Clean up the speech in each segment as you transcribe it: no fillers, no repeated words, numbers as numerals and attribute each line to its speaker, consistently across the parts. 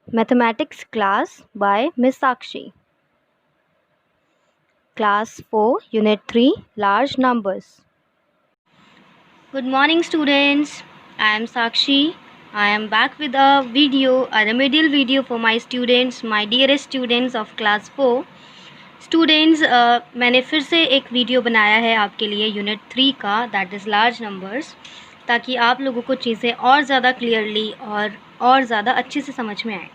Speaker 1: Mathematics class by Miss Sakshi. Class 4, Unit 3, Large Numbers. Good morning, students. I am Sakshi. I am back with a remedial video for my students, my dearest students of class 4. Students मैंने फिर से एक video बनाया है आपके लिए unit 3 का, that is large numbers, ताकि आप लोगों को चीज़ें और ज़्यादा क्लियरली और ज़्यादा अच्छे से समझ में आए।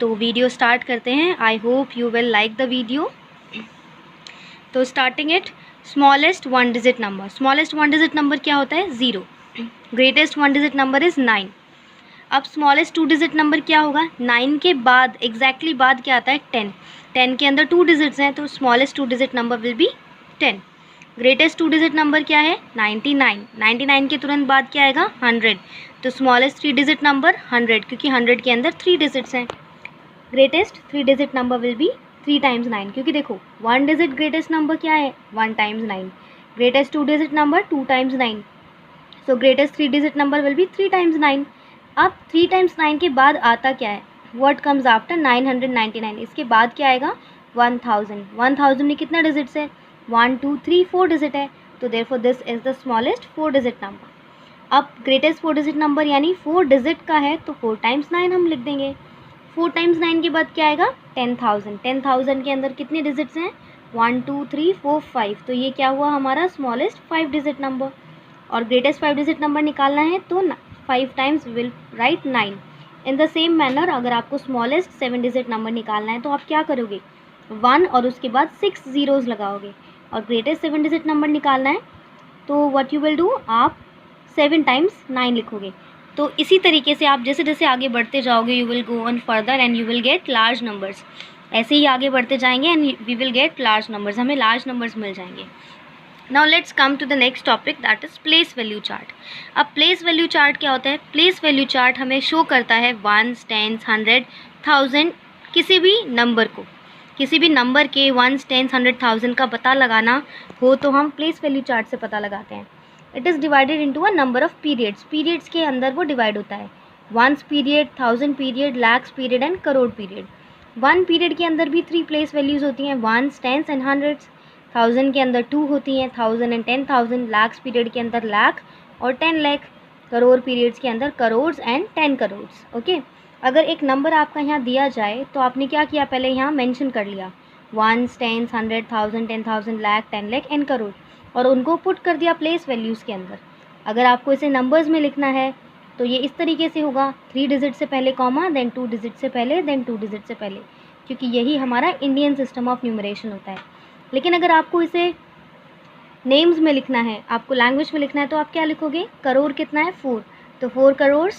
Speaker 1: तो वीडियो स्टार्ट करते हैं। I hope you will like the video. तो starting it, smallest one digit number. Smallest one digit number क्या होता है? 0। Greatest one digit number is 9। अब स्मॉलेस्ट टू डिजिट नंबर क्या होगा? 9 के बाद एग्जैक्टली बाद क्या आता है? 10। 10 के अंदर 2 डिजिट्स हैं, तो smallest two digit number will be 10। Greatest two digit number क्या है? 99। 99 के तुरंत बाद क्या आएगा? 100। तो स्मॉलेस्ट 3 डिजिट नंबर 100, क्योंकि 100 के अंदर 3 डिजिट्स हैं। Greatest 3 digit number will be 3 times 9, क्योंकि देखो 1 डिजिट ग्रेटेस्ट नंबर क्या है? 1 times 9। Greatest 2 digit number 2 times 9। So greatest 3 digit number will be 3 times 9। अब 3 टाइम्स 9 के बाद आता क्या है? What comes after 999? इसके बाद क्या आएगा? 1000। 1000 में कितना डिजिट्स है? 1 2 3 4 डिजिट है, तो therefore this is the smallest 4 digit number. अब ग्रेटेस्ट 4 डिजिट नंबर यानी 4 डिजिट का है, तो 4 टाइम्स 9 हम लिख देंगे। 4 टाइम्स 9 के बाद क्या आएगा? 10,000। 10,000 के अंदर कितने डिजिट्स हैं? 1 2 3 4 5, तो ये क्या हुआ हमारा? Smallest 5 digit number. और ग्रेटेस्ट 5 डिजिट नंबर निकालना है, तो 5 times will write 9। In the same manner अगर आपको स्मॉलेस्ट 7 डिजिट नंबर निकालना है, तो आप क्या करोगे? 1 और उसके बाद 6 ज़ीरोज़ लगाओगे। और ग्रेटेस्ट 7 डिजिट नंबर निकालना है, तो व्हाट यू विल डू, आप 7 टाइम्स 9 लिखोगे। तो इसी तरीके से आप जैसे जैसे आगे बढ़ते जाओगे, you will go on further and you will get large numbers. ऐसे ही आगे बढ़ते जाएंगे and we will get large numbers, हमें लार्ज नंबर्स मिल जाएंगे। Now let's come to the next topic, that is place value chart. अब place value chart क्या होता है? प्लेस वैल्यू चार्ट हमें शो करता है 1s 10s 100 1000 किसी भी नंबर को, किसी भी नंबर के 1s 10s 100 1000 का पता लगाना हो तो हम प्लेस वैल्यू चार्ट से पता लगाते हैं। It is divided into a number of periods. Periods के अंदर वो डिवाइड होता है, 1s period, 1000 period, lakhs period and crore period. 1 period के अंदर भी 3 प्लेस वैल्यूज़ होती हैं, 1s 10s एंड 100s। 1000 के अंदर 2 होती हैं, 1000 एंड 10,000। lakhs पीरियड के अंदर लाख और 10 लाख। करोड़ पीरियड्स के अंदर करोड़ एंड 10 करोड़। ओके, अगर एक नंबर आपका यहाँ दिया जाए तो आपने क्या किया? पहले यहाँ मेंशन कर लिया 1s 10s 100 1000 10,000 lakh 10 lakh and crore, और उनको पुट कर दिया प्लेस वैल्यूज़ के अंदर। अगर आपको इसे नंबर्स में लिखना है तो ये इस तरीके से होगा, 3 डिजिट से पहले कॉमा, देन 2 डिजिट से पहले, देन 2 डिजिट से पहले, क्योंकि यही हमारा इंडियन सिस्टम ऑफ न्यूमरेशन होता है। लेकिन अगर आपको इसे नेम्स में लिखना है, आपको लैंग्वेज में लिखना है, तो आप क्या लिखोगे? करोड़ कितना है? 4, तो 4 करोड़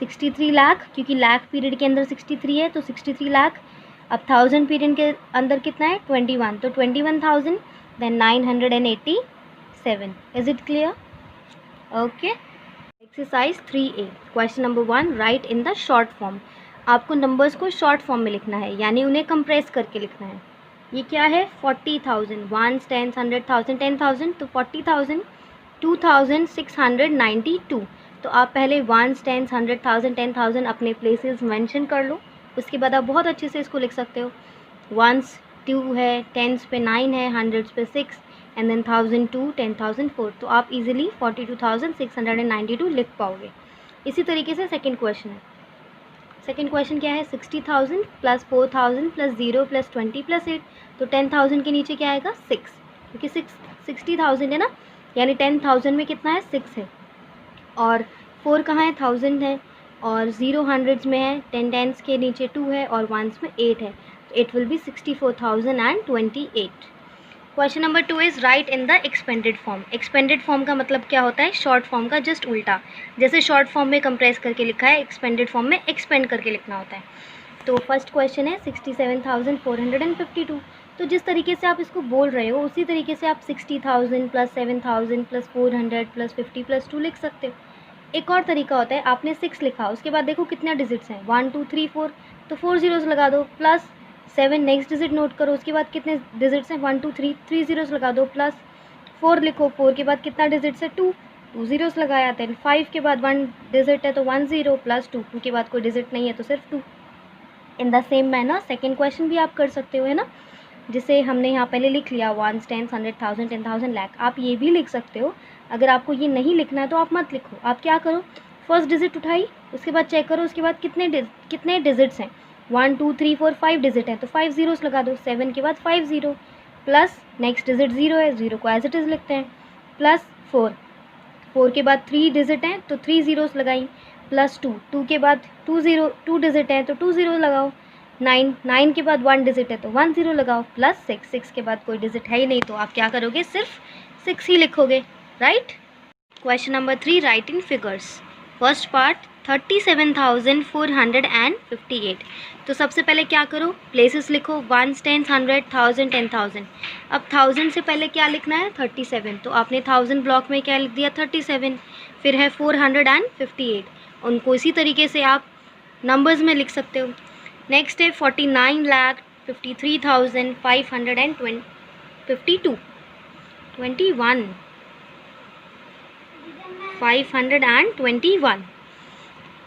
Speaker 1: 63 लाख, क्योंकि लाख पीरियड के अंदर 63 है, तो 63 लाख। अब 1000 पीरियड के अंदर कितना है? 21, तो 21,000, then 987। Is it clear? Okay. Exercise 3A, question number 1, right in the short form. आपको नंबर्स को शॉर्ट फॉर्म में लिखना है, यानी उन्हें कंप्रेस करके लिखना है। ये क्या है? 40,000, 1s 10s 100 1000 10,000, तो 40,000 2692। तो आप पहले 1s 10s 100 1000 10,000 अपने प्लेसेस मेंशन कर लो, उसके बाद आप बहुत अच्छे से इसको लिख सकते हो। 1s 2 है, 10s पे 9 है, 100s पे 6 एंड देन 1000 2 10,000 4, तो आप इजीली 42,692 लिख पाओगे। इसी तरीके से सेकंड क्वेश्चन है। सेकंड क्वेश्चन क्या है? 60,000 प्लस 4,000 प्लस 0 प्लस 20 प्लस 8, तो 10,000 के नीचे क्या आएगा? 6, क्योंकि 60,000 है ना, यानी 10,000 में कितना है? 6 है, और 4 कहाँ है? 1000 है, और 0 हंड्रेड्स में है, 10 टेंस के नीचे 2 है, और 1s में 8 है, तो it will be 64,028। Question number 2 is right in the expanded form. Expanded form का मतलब क्या होता है? शॉर्ट फॉर्म का जस्ट उल्टा। जैसे शॉर्ट फॉर्म में कंप्रेस करके लिखा है, एक्सपेंडेड फॉर्म में एक्सपेंड करके लिखना होता है। तो फर्स्ट क्वेश्चन है 67,452। तो जिस तरीके से आप इसको बोल रहे हो उसी तरीके से आप 60,000 प्लस 7,000 प्लस 400 प्लस 50 प्लस 2 लिख सकते हो। एक और तरीका होता है, आपने 6 लिखा, उसके बाद देखो कितना डिजिट्स हैं, 1 2 3 4, तो 4 ज़ीरोज़ लगा दो, प्लस 7 नेक्स्ट डिजिट नोट करो, उसके बाद कितने डिजिट्स हैं? 1 2 3 3 ज़ीरोज़ लगा दो, प्लस 4 लिखो, 4 के बाद कितना डिजिट्स है? 2 2 ज़ीरोज़ लगाया, देन 5 के बाद 1 डिजिट है तो 1 0, प्लस 2 2 के बाद कोई डिजिट नहीं है तो सिर्फ 2। इन the same manner second question भी आप कर सकते हो, है ना, जिसे हमने यहाँ पहले लिख लिया 1, 10, 100, 1000, 10,000, लाख। आप ये भी लिख सकते हो। अगर आपको ये नहीं लिखना है तो आप मत लिखो। आप क्या करो, फर्स्ट डिजिट उठाई, उसके बाद चेक करो उसके बाद कितने डिजिट्स हैं। 1, 2, 3, 4, 5 डिजिट हैं तो 5 ज़ीरोस लगा दो। 7 के बाद 5 ज़ीरो प्लस नेक्स्ट डिजिट 0 है, 0 को एज इट इज़ लिखते हैं, प्लस 4, 4 के बाद 3 डिजिट हैं तो 3 ज़ीरोस लगाई, प्लस 2, 2 के बाद 2 डिजिट हैं तो 2 ज़ीरो लगाओ। 9, 9 के बाद 1 डिजिट है तो 1 ज़ीरो लगाओ, प्लस 6, 6 के बाद कोई डिजिट है ही नहीं तो आप क्या करोगे, सिर्फ 6 ही लिखोगे, राइट। क्वेश्चन नंबर 3, राइट इन फिगर्स। First part 37,458। तो सबसे पहले क्या करो, प्लेसेस लिखो, 1, 10, 100, 1000, 10,000। अब 1000 से पहले क्या लिखना है, 37, तो आपने 1000 ब्लॉक में क्या लिख दिया, 37। फिर है 458, उनको इसी तरीके से आप नंबर्स में लिख सकते हो। नेक्स्ट है 49,53,522 521।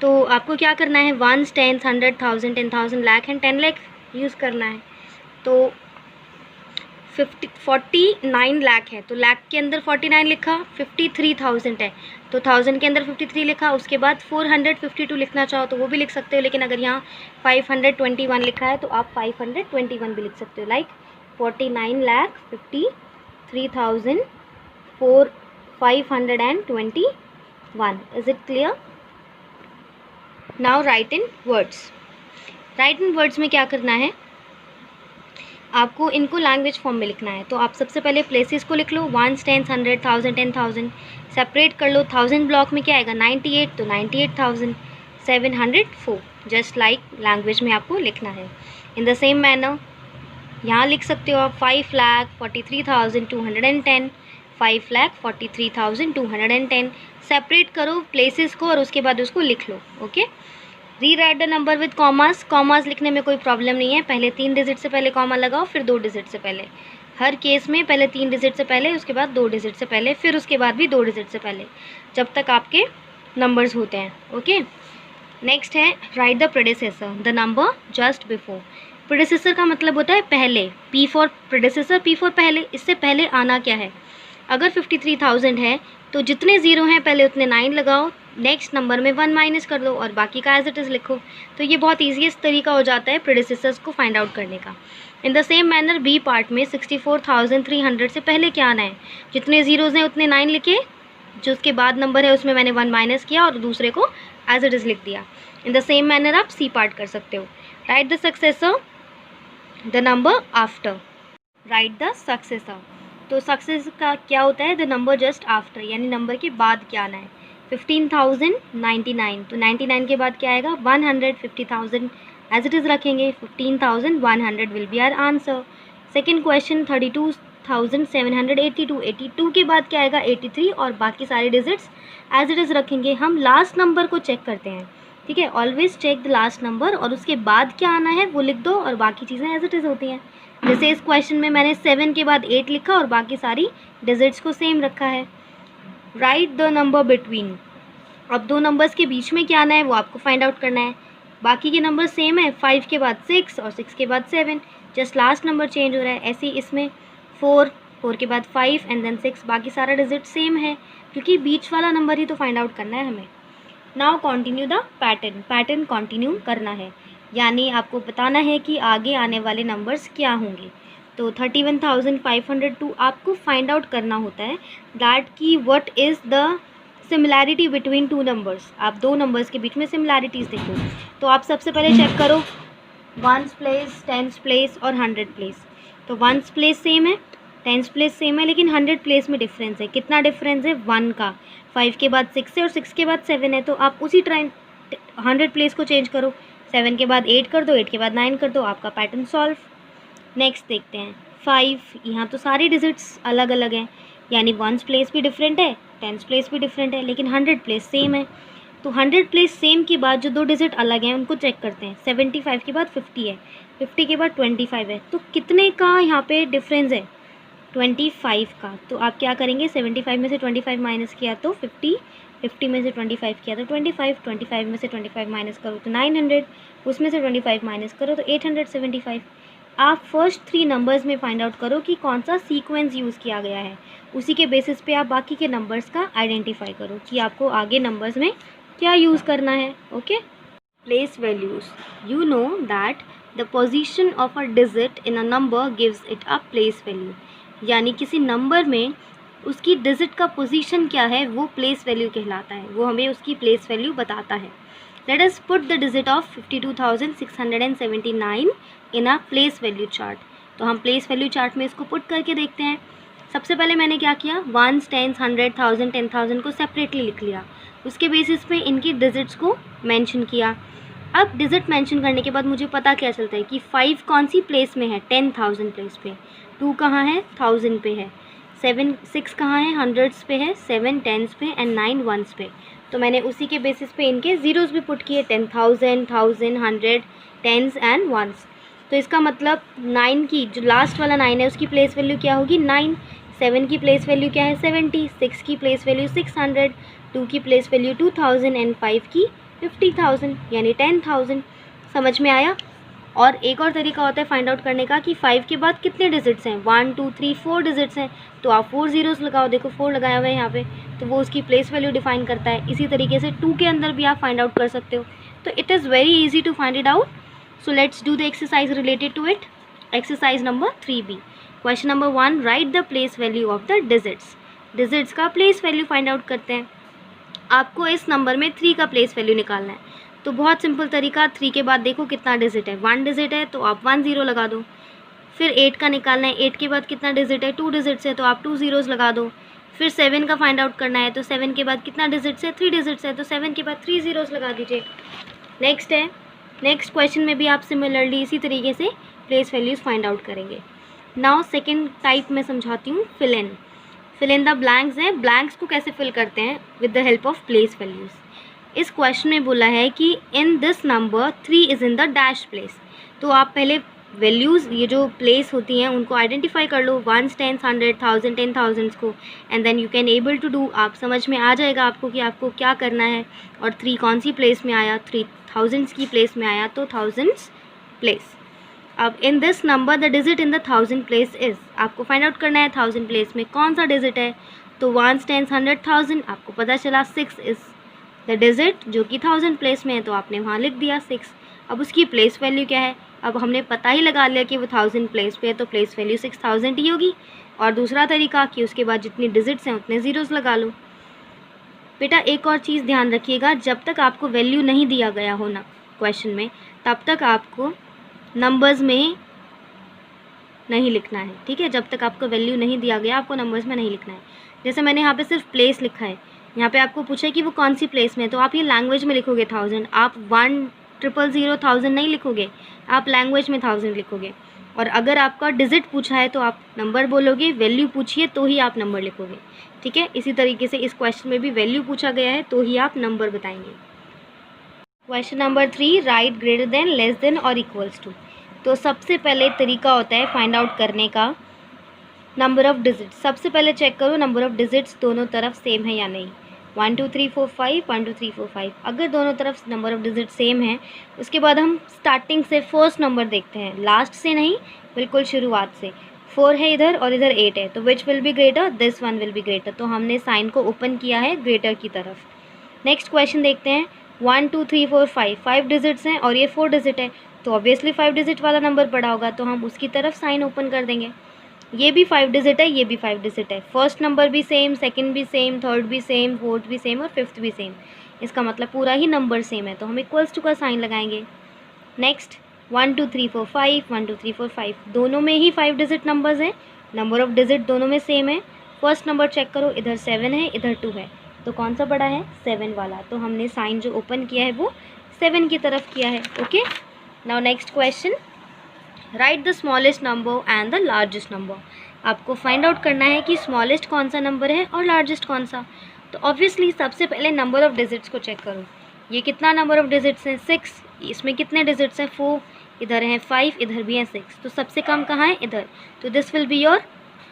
Speaker 1: तो आपको क्या करना है, 1, 10, 100, 1000, 10,000, लाख एंड 10 लाख यूज़ करना है। तो 49 लाख है तो लाख के अंदर 49 लिखा, 53,000 है तो 1000 के अंदर 53 लिखा। उसके बाद 452 लिखना चाहो तो वो भी लिख सकते हो, लेकिन अगर यहाँ 521 लिखा है तो आप 521 भी लिख सकते हो, like 49,53,521। Is it clear? Now right in words. Right in words में क्या करना है, आपको इनको लैंग्वेज फॉर्म में लिखना है। तो आप सबसे पहले प्लेसेस को लिख लो, 1, 10, 100, 1000, 10,000। सेपरेट कर लो, 1000 ब्लॉक में क्या आएगा, 98, तो 98,704। जस्ट लाइक लैंग्वेज में आपको लिखना है। इन द सेम मैनर यहाँ लिख सकते हो आप 5,43,210, 5,43,210। सेपरेट करो प्लेसेस को और उसके बाद उसको लिख लो, okay. Rewrite the number with commas. Commas लिखने में कोई प्रॉब्लम नहीं है, पहले 3 डिजिट से पहले कॉमा लगाओ, फिर 2 डिजिट से पहले। हर केस में पहले 3 डिजिट से पहले, उसके बाद 2 डिजिट से पहले, फिर उसके बाद भी 2 डिजिट से पहले, जब तक आपके नंबर्स होते हैं, ओके। नेक्स्ट है right the predecessor, the number just before. Predecessor का मतलब होता है पहले, P for predecessor, P for पहले। इससे पहले आना क्या है, अगर 53,000 है तो जितने ज़ीरो हैं पहले उतने 9 लगाओ, नेक्स्ट नंबर में 1 माइनस कर दो और बाकी का एज इट इज़ लिखो। तो ये बहुत ईजीएस्ट तरीका हो जाता है प्रेडिसेसर्स को फाइंड आउट करने का। In the same manner B part में 64,300 से पहले क्या आना है, जितने ज़ीरोज़ हैं उतने 9 लिखे, जो उसके बाद नंबर है उसमें मैंने 1 माइनस किया और दूसरे को एज इट इज़ लिख दिया। इन द सेम मैनर आप सी पार्ट कर सकते हो। Right the successor, the number after. Right the successor, तो सक्सेस का क्या होता है, द नंबर जस्ट आफ्टर, यानी नंबर के बाद क्या आना है। 15,099, तो 99 के बाद क्या आएगा, 100, 50,000 एज इट इज़ रखेंगे, 15,100 will be our answer. Second question 32,782, 82 के बाद क्या आएगा, 83 और बाकी सारे डिजिट्स एज इट इज़ रखेंगे। हम लास्ट नंबर को चेक करते हैं, ठीक है, always check the last number और उसके बाद क्या आना है वो लिख दो और बाकी चीज़ें एज इट इज़ होती हैं। जैसे इस क्वेश्चन में मैंने 7 के बाद 8 लिखा और बाकी सारी डिजिट्स को सेम रखा है। राइट द नंबर बिटवीन, अब 2 नंबर्स के बीच में क्या आना है वो आपको फाइंड आउट करना है। बाकी के नंबर सेम है, 5 के बाद 6 और 6 के बाद 7, जस्ट लास्ट नंबर चेंज हो रहा है। ऐसे ही इसमें 4, 4 के बाद 5 एंड देन 6, बाकी सारा डिजिट सेम है क्योंकि बीच वाला नंबर ही तो फाइंड आउट करना है हमें। Now continue the pattern, pattern continue करना है, यानी आपको बताना है कि आगे आने वाले नंबर्स क्या होंगे। तो 31,502 आपको फाइंड आउट करना होता है दैट कि what is the similarity between 2 numbers. आप 2 नंबर्स के बीच में सिमिलैरिटीज़ देखो। तो आप सबसे पहले चेक करो 1s प्लेस, 10s प्लेस और 100 प्लेस। तो 1s प्लेस सेम है, 10s प्लेस सेम है, लेकिन 100 प्लेस में डिफरेंस है। कितना डिफरेंस है, 1 का। 5 के बाद 6 है और 6 के बाद 7 है, तो आप उसी टाइम 100 प्लेस को चेंज करो, 7 के बाद 8 कर दो, 8 के बाद 9 कर दो, आपका पैटर्न सॉल्व। नेक्स्ट देखते हैं 5, यहाँ तो सारी डिजिट्स अलग अलग हैं, यानी 1s प्लेस भी डिफरेंट है, 10s प्लेस भी डिफरेंट है, लेकिन 100 प्लेस सेम है। तो 100 प्लेस सेम के बाद जो 2 डिजिट अलग हैं उनको चेक करते हैं। 75 के बाद 50 है, 50 के बाद 25 है, तो कितने का यहाँ पे डिफरेंस है, 25 का। तो आप क्या करेंगे, 75 में से 25 माइनस किया तो 50 में से 25 किया तो 25 में से 25 माइनस करो तो 900, उसमें से 25 माइनस करो तो 875। आप फर्स्ट 3 नंबर्स में फाइंड आउट करो कि कौन सा सीक्वेंस यूज़ किया गया है, उसी के बेसिस पे आप बाकी के नंबर्स का आइडेंटिफाई करो कि आपको आगे नंबर्स में क्या यूज़ करना है। Okay, place values, you know that the position of a digit in a number gives it a place value, यानी किसी नंबर में उसकी डिजिट का पोजीशन क्या है वो प्लेस वैल्यू कहलाता है, वो हमें उसकी प्लेस वैल्यू बताता है। Let us put the digit of 52,679 in a place value chart. तो हम प्लेस वैल्यू चार्ट में इसको पुट करके देखते हैं। सबसे पहले मैंने क्या किया, 1s, 10s, 100, 1000, 10,000 को सेपरेटली लिख लिया, उसके बेसिस पे इनकी डिजिट्स को मेंशन किया। अब डिजिट मेंशन करने के बाद मुझे पता क्या चलता है कि 5 कौन सी प्लेस में है, 10,000 प्लेस पे, 2 कहाँ है, 1000 पे है, 6 कहाँ है, 100s पे है, 7 10s पे एंड 9 1s पे। तो मैंने उसी के बेसिस पे इनके ज़ीरोज़ भी पुट किए, 10,000, 1000, 100, 10s एंड 1s। तो इसका मतलब 9 की जो लास्ट वाला 9 है उसकी प्लेस वैल्यू क्या होगी, 9। 7 की प्लेस वैल्यू क्या है, 70। 6 की प्लेस वैल्यू 600, 2 की प्लेस वैल्यू 2000 एंड 5 की 50,000 यानी 10,000। समझ में आया। और एक और तरीका होता है फाइंड आउट करने का कि 5 के बाद कितने डिजिट्स हैं, 1 2 3 4 डिजिट्स हैं, तो आप 4 ज़ीरोज़ लगाओ, देखो 4 लगाया हुआ है यहाँ पे, तो वो उसकी प्लेस वैल्यू डिफाइन करता है। इसी तरीके से 2 के अंदर भी आप फाइंड आउट कर सकते हो। तो it is very easy to find it out. So let's do the exercise related to it. Exercise number 3B, question number 1, right the place value of the digits. Digits का place value find out करते हैं। आपको इस number में 3 का place value निकालना है। तो बहुत सिंपल तरीका, 3 के बाद देखो कितना डिजिट है, 1 डिजिट है तो आप 1 ज़ीरो लगा दो। फिर 8 का निकालना है, 8 के बाद कितना डिजिट है, 2 डिजिट्स है तो आप 2 ज़ीरोज़ लगा दो। फिर 7 का फाइंड आउट करना है, तो 7 के बाद कितना डिजिट्स है, 3 डिजिट्स है, तो 7 के बाद 3 ज़ीरोज़ लगा दीजिए। नेक्स्ट है, नेक्स्ट क्वेश्चन में भी आप सिमिलरली इसी तरीके से प्लेस वैल्यूज़ फाइंड आउट करेंगे। नाउ सेकेंड टाइप में समझाती हूँ, फिल इन द ब्लैंक्स है। ब्लैंक्स को कैसे फिल करते हैं, with the help of place values. इस क्वेश्चन में बोला है कि in this number 3 is in the dash place. तो आप पहले वैल्यूज़, ये जो प्लेस होती हैं उनको आइडेंटिफाई कर लो, 1s, 10s, 100, 1000, 10,000 को, and then you can able to do. आप समझ में आ जाएगा आपको कि आपको क्या करना है। और 3 कौन सी प्लेस में आया, 3000s की प्लेस में आया, तो 1000s प्लेस। अब in this number the digit in the 1000 place is, आपको फाइंड आउट करना है 1000 प्लेस में कौन सा डिजिट है। तो 1s, 10s, 100, 1000, आपको पता चला 6 इज़ द डिजिट जो कि 1000 प्लेस में है, तो आपने वहाँ लिख दिया 6। अब उसकी प्लेस वैल्यू क्या है, अब हमने पता ही लगा लिया कि वो 1000 प्लेस पे है, तो प्लेस वैल्यू 6000 ही होगी। और दूसरा तरीका कि उसके बाद जितनी डिजिट्स हैं उतने ज़ीरोज़ लगा लो। बेटा एक और चीज़ ध्यान रखिएगा, जब तक आपको वैल्यू नहीं दिया गया हो ना क्वेश्चन में, तब तक आपको नंबर्स में नहीं लिखना है, ठीक है। जब तक आपको वैल्यू नहीं दिया गया आपको नंबर्स में नहीं लिखना है। जैसे मैंने यहाँ पे सिर्फ प्लेस लिखा है, यहाँ पे आपको पूछा है कि वो कौन सी प्लेस में है, तो आप ये लैंग्वेज में लिखोगे 1000, आप 1,000,000 नहीं लिखोगे, आप लैंग्वेज में 1000 लिखोगे। और अगर आपका डिजिट पूछा है तो आप नंबर बोलोगे, वैल्यू पूछिए तो ही आप नंबर लिखोगे, ठीक है। इसी तरीके से इस क्वेश्चन में भी वैल्यू पूछा गया है तो ही आप नंबर बताएंगे। Question number 3, right greater than, less than और इक्वल्स टू। तो सबसे पहले तरीका होता है फाइंड आउट करने का नंबर ऑफ़ डिजिट्स। सबसे पहले चेक करो नंबर ऑफ़ डिजिट्स दोनों तरफ सेम है या नहीं। 1 2 3 4 5, 1 2 3 4 5, अगर दोनों तरफ नंबर ऑफ़ डिजिट सेम है, उसके बाद हम स्टार्टिंग से फर्स्ट नंबर देखते हैं, लास्ट से नहीं, बिल्कुल शुरुआत से। 4 है इधर और इधर 8 है, तो which will be greater, this one will be greater. तो हमने साइन को ओपन किया है ग्रेटर की तरफ। नेक्स्ट क्वेश्चन देखते हैं, 1 2 3 4 5, 5 डिजिट्स हैं और ये 4 डिजिट है, तो ऑब्वियसली 5 डिजिट वाला नंबर पड़ा होगा, तो हम उसकी तरफ साइन ओपन कर देंगे। ये भी 5 डिजिट है, ये भी 5 डिजिट है, फर्स्ट नंबर भी सेम, सेकंड भी सेम, थर्ड भी सेम, फोर्थ भी सेम और फिफ्थ भी सेम। इसका मतलब पूरा ही नंबर सेम है, तो हम इक्वल्स टू का साइन लगाएंगे। नेक्स्ट 1 2 3 4 5, 1 2 3 4 5, दोनों में ही 5 डिजिट नंबर्स हैं, नंबर ऑफ़ डिजिट दोनों में सेम है। फर्स्ट नंबर चेक करो, इधर 7 है, इधर 2 है, तो कौन सा बड़ा है, 7 वाला। तो हमने साइन जो ओपन किया है वो 7 की तरफ किया है। Okay, now next question, right the smallest number and the largest number. आपको फाइंड आउट करना है कि स्मॉलेस्ट कौन सा नंबर है और लार्जेस्ट कौन सा। तो ऑब्वियसली सबसे पहले नंबर ऑफ़ डिजिट्स को चेक करो, ये कितना नंबर ऑफ़ डिजिट्स हैं, 6, इसमें कितने डिजिट्स हैं, 4, इधर हैं 5, इधर भी हैं 6, तो सबसे कम कहाँ है, इधर, तो this will be your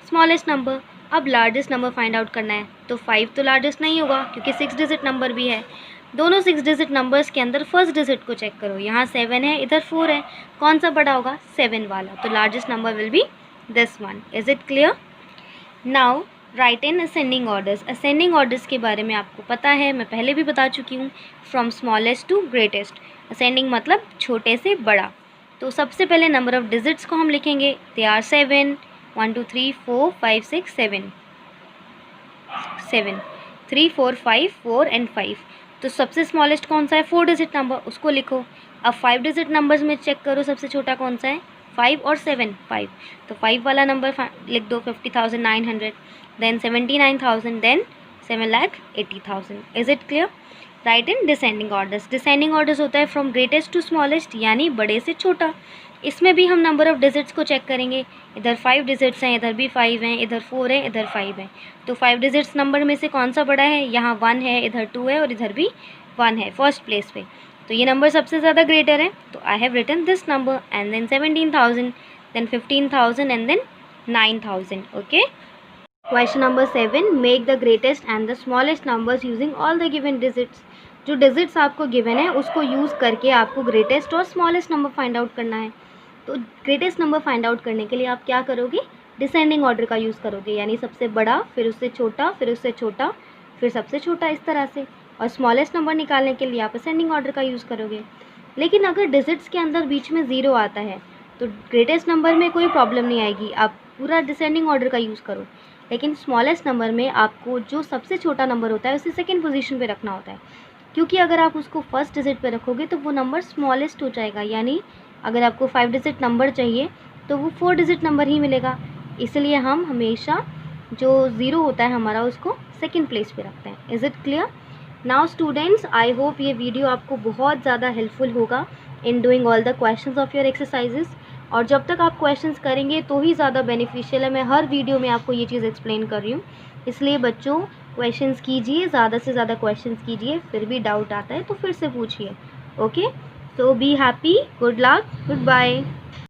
Speaker 1: smallest number. अब लार्जेस्ट नंबर फाइंड आउट करना है, तो 5 तो लार्जेस्ट नहीं होगा क्योंकि 6 डिजिट नंबर भी है। दोनों 6 डिजिट नंबर्स के अंदर फर्स्ट डिजिट को चेक करो, यहाँ 7 है, इधर 4 है, कौन सा बड़ा होगा? 7 वाला। तो largest number will be this one. Is it clear? Now right in ascending orders. Ascending orders के बारे में आपको पता है, मैं पहले भी बता चुकी हूँ, from smallest to greatest. Ascending मतलब छोटे से बड़ा। तो सबसे पहले नंबर ऑफ डिजिट्स को हम लिखेंगे, दे आर 7, 1 2 3 4 5 6 7 7 3 4 5 4 एंड 5। तो सबसे स्मॉलेस्ट कौन सा है? 4 डिजिट नंबर, उसको लिखो। अब 5 डिजिट नंबर्स में चेक करो सबसे छोटा कौन सा है? 5 और 7, 5। तो 5 वाला नंबर लिख दो, 50,900, then 79,000, then 7,80,000। Is it clear? Right in descending orders. Descending orders होता है फ्रॉम ग्रेटेस्ट टू स्मॉलेस्ट, यानी बड़े से छोटा। इसमें भी हम नंबर ऑफ डिजिट्स को चेक करेंगे। इधर 5 डिजिट्स हैं, इधर भी 5 हैं, इधर 4 है, इधर 5 है। तो 5 डिजिट्स नंबर में से कौन सा बड़ा है? यहाँ 1 है, इधर 2 है और इधर भी 1 है फर्स्ट प्लेस पे। तो ये नंबर सबसे ज़्यादा ग्रेटर है, तो I have written this number and then 17,000, then 15,000 and then 9,000। Okay. Question number 7, make the greatest and the smallest numbers using all the given digits. जो डिजिट्स आपको गिवन है उसको यूज़ करके आपको ग्रेटेस्ट और स्मॉलेस्ट नंबर फाइंड आउट करना है। तो ग्रेटेस्ट नंबर फाइंड आउट करने के लिए आप क्या करोगे? डिसेंडिंग ऑर्डर का यूज़ करोगे, यानी सबसे बड़ा, फिर उससे छोटा, फिर उससे छोटा, फिर सबसे छोटा, इस तरह से। और स्मॉलेस्ट नंबर निकालने के लिए आप असेंडिंग ऑर्डर का यूज़ करोगे। लेकिन अगर डिजिट्स के अंदर बीच में 0 आता है तो ग्रेटेस्ट नंबर में कोई प्रॉब्लम नहीं आएगी, आप पूरा डिसेंडिंग ऑर्डर का यूज़ करो। लेकिन स्मॉलेस्ट नंबर में आपको जो सबसे छोटा नंबर होता है उसे सेकेंड पोजीशन पे रखना होता है, क्योंकि अगर आप उसको फर्स्ट डिजिट पे रखोगे तो वो नंबर स्मॉलेस्ट हो जाएगा। यानी अगर आपको 5 डिजिट नंबर चाहिए तो वो 4 डिजिट नंबर ही मिलेगा। इसलिए हम हमेशा जो 0 होता है हमारा उसको सेकेंड प्लेस पे रखते हैं। Is it clear? Now students, I hope ये वीडियो आपको बहुत ज़्यादा हेल्पफुल होगा in doing all the questions of your exercises. और जब तक आप क्वेश्चंस करेंगे तो ही ज़्यादा बेनिफिशियल है। मैं हर वीडियो में आपको ये चीज़ एक्सप्लेन कर रही हूँ, इसलिए बच्चों क्वेश्चंस कीजिए, ज़्यादा से ज़्यादा क्वेश्चंस कीजिए। फिर भी डाउट आता है तो फिर से पूछिए। Okay, so be happy, good luck, good bye.